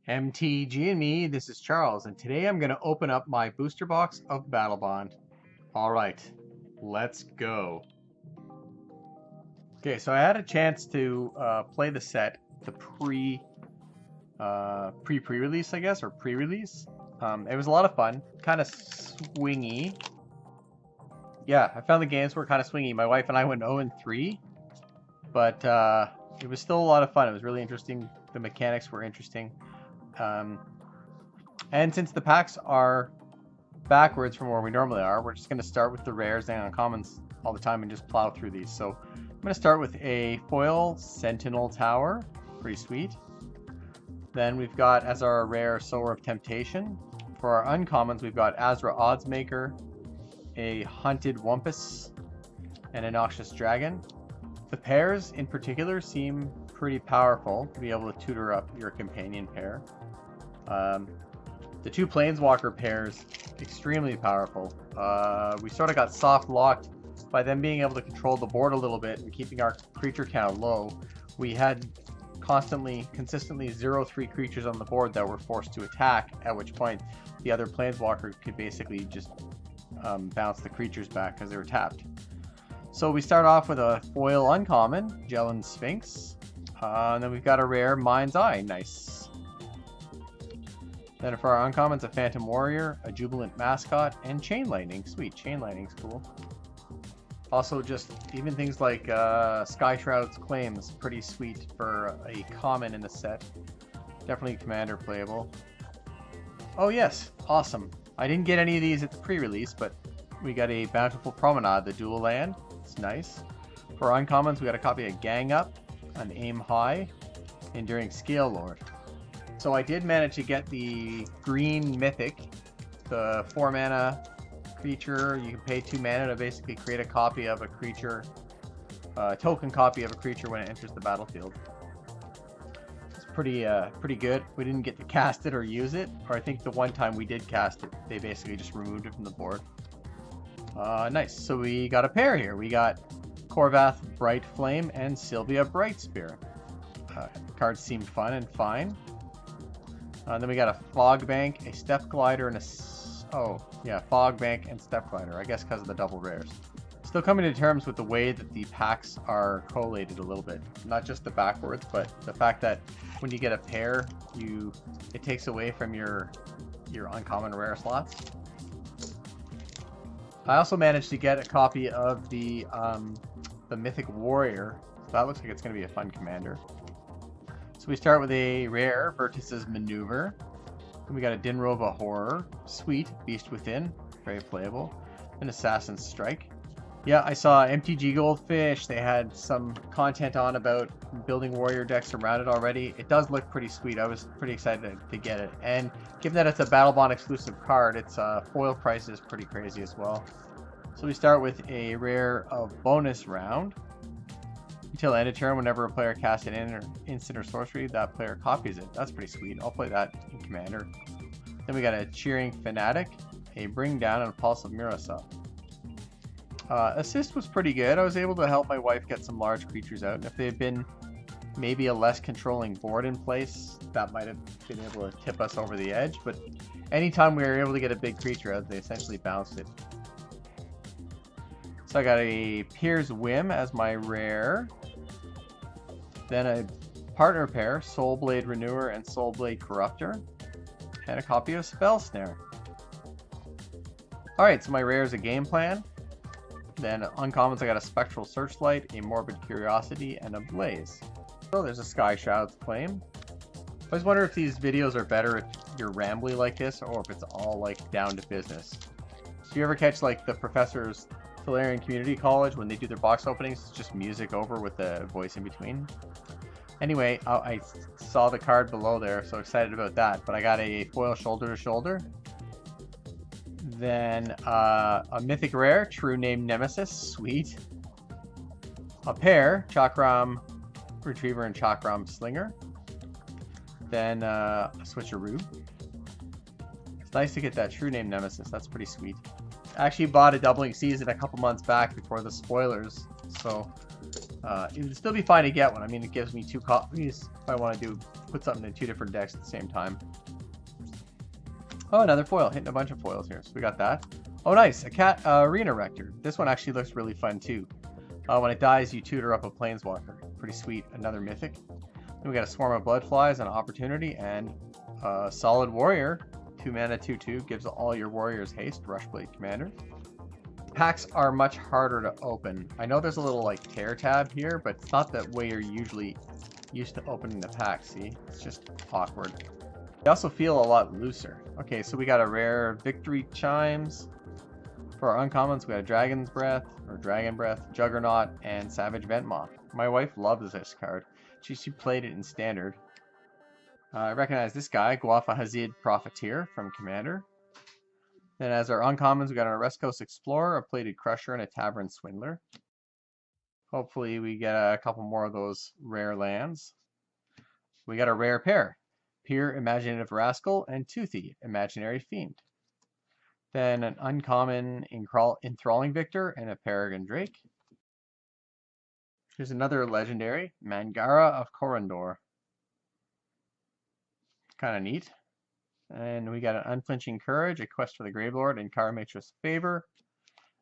MTG and me, this is Charles, and today I'm going to open up my booster box of Battlebond. Alright, let's go. Okay, so I had a chance to play the set, the pre-release, I guess, or pre-release. It was a lot of fun, kind of swingy. Yeah, I found the games were kind of swingy. My wife and I went 0-3, but it was still a lot of fun. It was really interesting. The mechanics were interesting. And since the packs are backwards from where we normally are, we're just going to start with the rares and uncommons all the time and just plow through these. So I'm going to start with a foil Sentinel Tower, pretty sweet. Then we've got as our rare Sower of Temptation. For our uncommons, we've got Azra Oddsmaker, a Hunted Wumpus, and a Noxious Dragon. The pairs in particular seem pretty powerful to be able to tutor up your companion pair. The two Planeswalker pairs, extremely powerful. We sort of got soft locked by them being able to control the board a little bit and keeping our creature count low. We had consistently 0/3 creatures on the board that were forced to attack, at which point the other Planeswalker could basically just bounce the creatures back because they were tapped. So we start off with a foil uncommon, Gellan Sphinx. And then we've got a rare Mind's Eye, nice. Then for our uncommons, a Phantom Warrior, a Jubilant Mascot, and Chain Lightning. Sweet, Chain Lightning's cool. Also just even things like Sky Shroud's Claims, pretty sweet for a common in the set. Definitely commander playable. Oh yes, awesome. I didn't get any of these at the pre-release, but we got a Bountiful Promenade, the dual land. It's nice. For uncommons, we got a copy of Gang Up, an Aim High, Enduring Scale Lord. So I did manage to get the green mythic, the 4-mana creature. You can pay 2 mana to basically create a copy of a creature, token copy of a creature when it enters the battlefield. It's pretty good. We didn't get to cast it or use it, or I think the one time we did cast it, they basically just removed it from the board. Nice. So we got a pair here. We got Korvath Bright Flame and Sylvia Brightspear. Cards seem fun and fine. Then we got a Fog Bank, a Step Glider, and Fog Bank and Step Glider, I guess because of the double rares. Still coming to terms with the way that the packs are collated a little bit. Not just the backwards, but the fact that when you get a pair, it takes away from your uncommon rare slots. I also managed to get a copy of the Mythic Warrior. So that looks like it's going to be a fun commander. So we start with a rare, Vertus's Maneuver. Then we got a Dinrova Horror. Sweet, Beast Within, very playable. An Assassin's Strike. Yeah, I saw MTG Goldfish. They had some content on about building warrior decks around it already. It does look pretty sweet. I was pretty excited to get it. And given that it's a Battlebond exclusive card, its foil price is pretty crazy as well. So we start with a rare of Bonus Round. Until end of turn, whenever a player casts an instant or sorcery, that player copies it. That's pretty sweet. I'll play that in Commander. Then we got a Cheering Fanatic, a Bring Down, and a Pulse of Mirasa. Assist was pretty good. I was able to help my wife get some large creatures out, and if they had been maybe a less controlling board in place, that might have been able to tip us over the edge, but anytime we were able to get a big creature out, they essentially bounced it. So I got a Pier's Whim as my rare. Then a partner pair, Soulblade Renewer and Soulblade Corruptor. And a copy of Spell Snare. Alright, so my rare is a Game Plan. Then uncommons, I got a Spectral Searchlight, a Morbid Curiosity, and a Blaze. So there's a Sky Shroud's Claim. I always wonder if these videos are better if you're rambly like this, or if it's all like down to business. Do you ever catch like the professors Valerian Community College when they do their box openings? It's just music over with the voice in between. Anyway, I saw the card below there, so excited about that. But I got a foil Shoulder to Shoulder. Then a mythic rare, True Name Nemesis, sweet. A pair, Chakram Retriever and Chakram Slinger. Then a Switcheroo. It's nice to get that True Name Nemesis, that's pretty sweet. I actually bought a Doubling Season a couple months back before the spoilers, so it would still be fine to get one. I mean, it gives me 2 copies if I want to do put something in 2 different decks at the same time. Oh, another foil. Hitting a bunch of foils here. So we got that. Oh, nice. A cat arena rector. This one actually looks really fun too. When it dies, you tutor up a planeswalker. Pretty sweet. Another mythic. Then we got a swarm of bloodflies, an opportunity, and a solid warrior. 2 mana, 2/2 gives all your warriors haste. Rushblade commander. Packs are much harder to open. I know there's a little like tear tab here, but it's not the way you're usually used to opening the pack. See, it's just awkward. They also feel a lot looser. Okay, so we got a rare Victory Chimes. For our uncommons, we got a Dragon's Breath, or Dragon Breath, Juggernaut, and Savage Ventmoth. My wife loves this card. She played it in Standard. I recognize this guy, Guafa Hazid Profiteer from Commander. Then as our uncommons, we got an West Coast Explorer, a Plated Crusher, and a Tavern Swindler. Hopefully we get a couple more of those rare lands. We got a rare pair. Peer Imaginative Rascal and Toothy Imaginary Fiend. Then an uncommon Enthralling Victor and a Peregrine Drake. Here's another legendary, Mangara of Corondor. Kind of neat. And we got an Unflinching Courage, a Quest for the Gravelord, and Karametra's Favor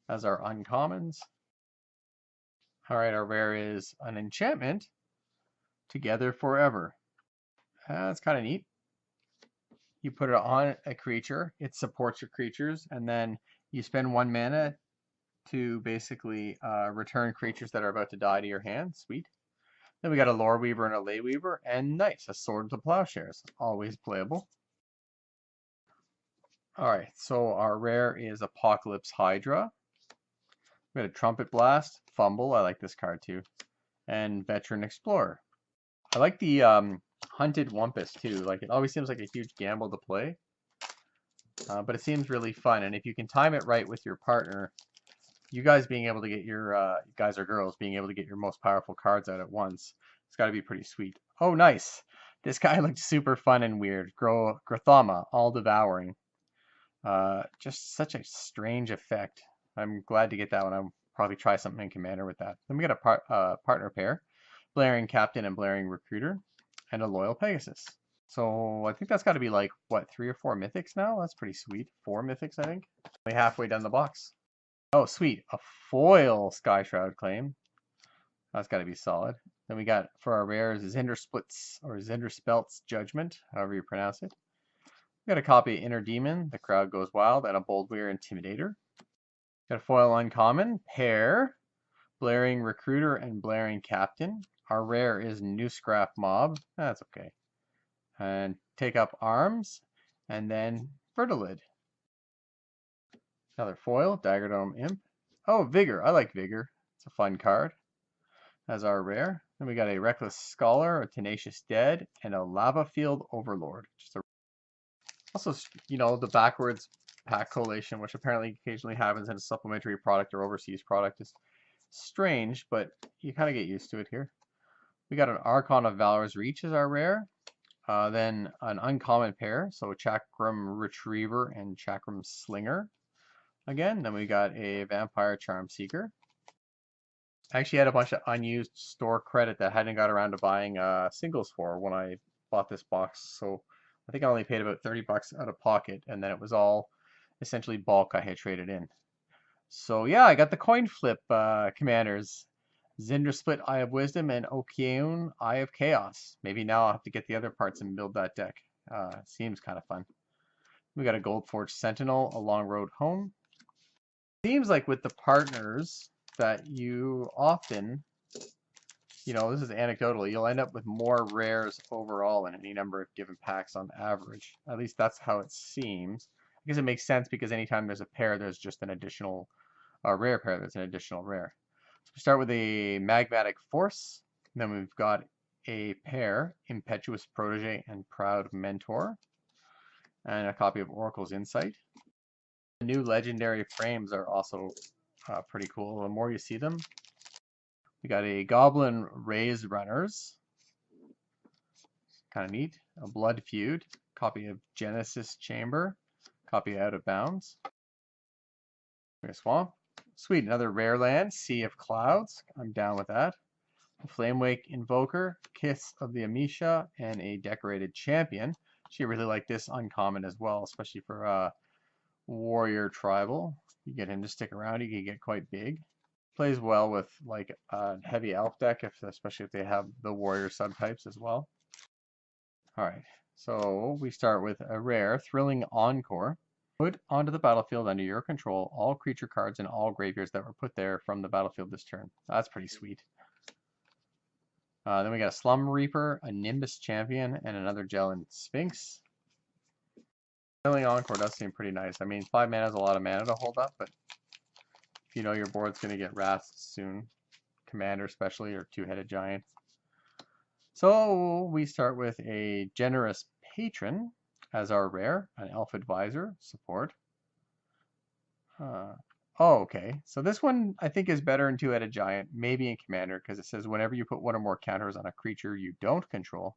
as our uncommons. Alright, our rare is an enchantment, Together Forever. That's kind of neat. You put it on a creature, it supports your creatures, and then you spend 1 mana to basically return creatures that are about to die to your hand. Sweet. Then we got a Lore Weaver and a Ley Weaver, and nice, a Sword to Plowshares. Always playable. Alright, so our rare is Apocalypse Hydra. We got a Trumpet Blast, Fumble, I like this card too, and Veteran Explorer. I like the Hunted Wumpus too. Like, it always seems like a huge gamble to play, but it seems really fun. And if you can time it right with your partner, you guys being able to get your guys or girls being able to get your most powerful cards out at once, it's got to be pretty sweet. Oh, nice! This guy looked super fun and weird. Grothama, All Devouring. Just such a strange effect. I'm glad to get that one. I'll probably try something in Commander with that. Then we got a partner pair, Blaring Captain and Blaring Recruiter, and a Loyal Pegasus. So I think that's got to be like, what, 3 or 4 mythics now? That's pretty sweet. 4 mythics, I think. Only halfway down the box. Oh, sweet. A foil Skyshroud Claim. That's got to be solid. Then we got, for our rares, Zindersplits, or Zinderspelt's Judgment, however you pronounce it. We got a copy of Inner Demon, The Crowd Goes Wild, and a Boldweir Intimidator. Got a foil uncommon, pair, Blaring Recruiter and Blaring Captain. Our rare is New Scrap Mob. That's okay. And Take Up Arms, and then Fertilid. Another foil, Daggerdome Imp. Oh, Vigor. I like Vigor. It's a fun card. As our rare. Then we got a Reckless Scholar, a Tenacious Dead, and a Lava Field Overlord. Just a Also, you know, the backwards pack collation, which apparently occasionally happens in a supplementary product or overseas product, is strange, but you kind of get used to it here. We got an Archon of Valor's Reach as our rare. Then an uncommon pair, so Chakram Retriever and Chakram Slinger. Again, then we got a Vampire Charm Seeker. I actually had a bunch of unused store credit that I hadn't got around to buying singles for when I bought this box, so I think I only paid about 30 bucks out of pocket, and then it was all essentially bulk I had traded in. So yeah, I got the coin flip commanders. Zindersplit, Eye of Wisdom, and Okeun, Eye of Chaos. Maybe now I'll have to get the other parts and build that deck. Seems kind of fun. We got a Goldforge Sentinel, A Long Road Home. Seems like with the partners that you often, you know, this is anecdotal, you'll end up with more rares overall in any number of given packs on average. At least that's how it seems. I guess it makes sense because anytime there's a pair, there's just an additional rare pair, there's an additional rare. So we start with a Magmatic Force, then we've got a pair, Impetuous Protege and Proud Mentor, and a copy of Oracle's Insight. The new legendary frames are also pretty cool. The more you see them, we got a Goblin Raise Runners, kind of neat. A Blood Feud, copy of Genesis Chamber, copy Out of Bounds. Swamp. Sweet, another rare land, Sea of Clouds. I'm down with that. Flamewake Invoker, Kiss of the Amisha, and a Decorated Champion. She really like this uncommon as well, especially for Warrior Tribal. You get him to stick around, he can get quite big. Plays well with like a heavy elf deck, especially if they have the warrior subtypes as well. Alright, so we start with a rare Thrilling Encore. Put onto the battlefield under your control all creature cards in all graveyards that were put there from the battlefield this turn. That's pretty sweet. Then we got a Slum Reaper, a Nimbus Champion, and another Gellan Sphinx. Thrilling Encore does seem pretty nice. I mean, 5 mana is a lot of mana to hold up, but if you know your board's going to get wraths soon, Commander especially, or Two-Headed Giant. So we start with a Generous Patron as our rare, an Elf Advisor, support. Oh, okay. So this one I think is better in Two-Headed Giant, maybe in Commander, because it says whenever you put one or more counters on a creature you don't control.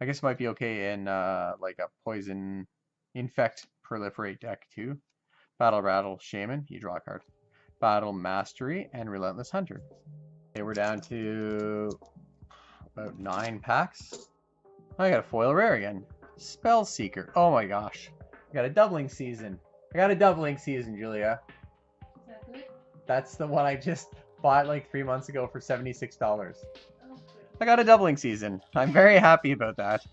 I guess it might be okay in like a Poison, Infect, Proliferate deck too. Battle Rattle Shaman, you draw a card. Battle Mastery, and Relentless Hunter. Okay, we're down to about 9 packs. I got a foil rare again. Spell Seeker. Oh my gosh. I got a doubling season. I got a doubling season, Julia. Is that good? That's the one I just bought like 3 months ago for $76. Oh, I got a doubling season. I'm very happy about that.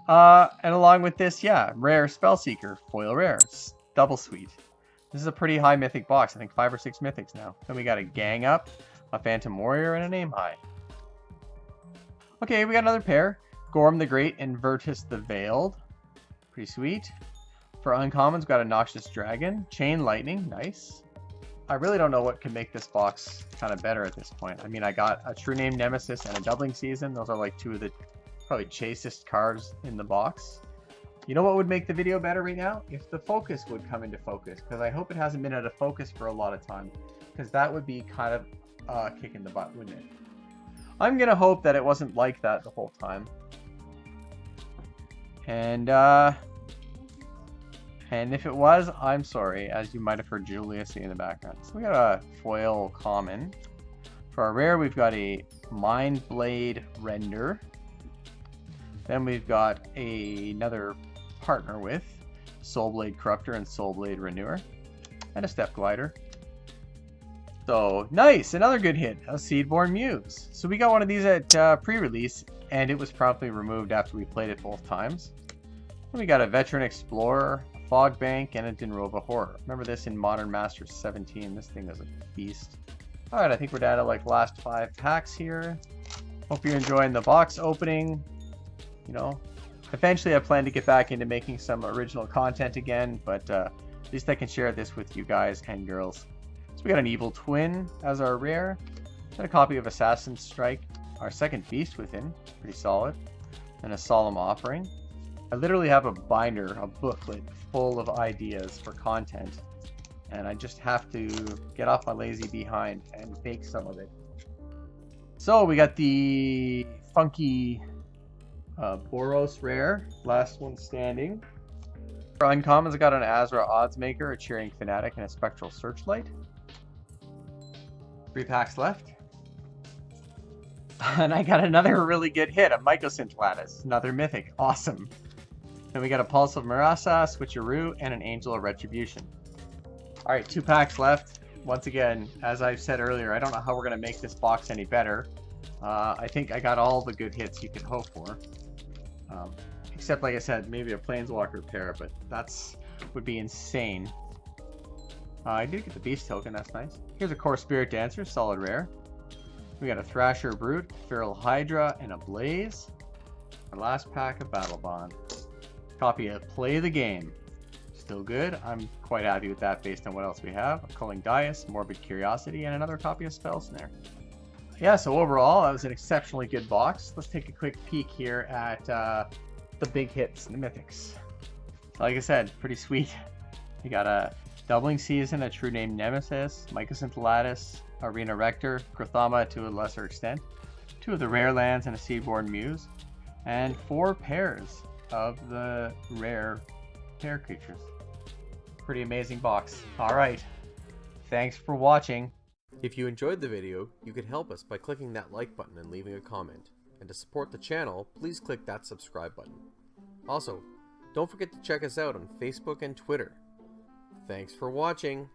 And along with this, yeah, rare Spell Seeker, foil rare, double sweet. This is a pretty high mythic box. I think 5 or 6 mythics now. Then we got a Gang Up, a Phantom Warrior, and a Name High. Okay, we got another pair. Gorm the Great and Virtus the Veiled. Pretty sweet. For uncommons, we got a Noxious Dragon, Chain Lightning, nice. I really don't know what can make this box kind of better at this point. I mean, I got a True Name Nemesis and a Doubling Season. Those are like 2 of the probably chasest cards in the box. You know what would make the video better right now? If the focus would come into focus, because I hope it hasn't been out of focus for a lot of time, because that would be kind of a kick in the butt, wouldn't it? I'm gonna hope that it wasn't like that the whole time. And if it was, I'm sorry, as you might have heard Julia say in the background. So we got a foil common. For our rare, we've got a Mind Blade Render. Then we've got another partner with Soulblade Corruptor and Soulblade Renewer, and a Step Glider. So nice, another good hit, a Seedborn Muse. So we got one of these at pre-release, and it was promptly removed after we played it both times. Then we got a Veteran Explorer, a Fog Bank, and a Dinrova Horror. Remember this in Modern Masters 17? This thing is a beast. All right, I think we're down to like last 5 packs here. Hope you're enjoying the box opening. You know, eventually I plan to get back into making some original content again, but at least I can share this with you guys and girls. So we got an Evil Twin as our rare, and a copy of Assassin's Strike, our second beast within, pretty solid, and a Solemn Offering. I literally have a binder, a booklet full of ideas for content, and I just have to get off my lazy behind and make some of it. So we got the funky Boros rare, last one standing. For uncommons, I got an Azra Oddsmaker, a Cheering Fanatic, and a Spectral Searchlight. 3 packs left. And I got another really good hit, a Mycosynth Lattice, another mythic, awesome. Then we got a Pulse of Marasa, Switcheroo, and an Angel of Retribution. Alright, 2 packs left. Once again, as I've said earlier, I don't know how we're going to make this box any better. I think I got all the good hits you could hope for. Except, like I said, maybe a Planeswalker pair, but that's would be insane. I did get the Beast token, that's nice. Here's a Core Spirit Dancer, solid rare. We got a Thrasher Brute, Feral Hydra, and a Blaze. Our last pack of Battlebond. Copy of Play the Game. Still good. I'm quite happy with that based on what else we have. A Culling Dais, Morbid Curiosity, and another copy of Spell Snare. Yeah, so overall, that was an exceptionally good box. Let's take a quick peek here at the big hits, the mythics. Like I said, pretty sweet. We got a Doubling Season, a True Name Nemesis, Mycosynth Lattice, Arena Rector, Grothama to a lesser extent, 2 of the rare lands and a Seedborn Muse, and 4 pairs of the rare pair creatures. Pretty amazing box. Alright, thanks for watching. If you enjoyed the video, you could help us by clicking that like button and leaving a comment. And to support the channel, please click that subscribe button. Also, don't forget to check us out on Facebook and Twitter. Thanks for watching!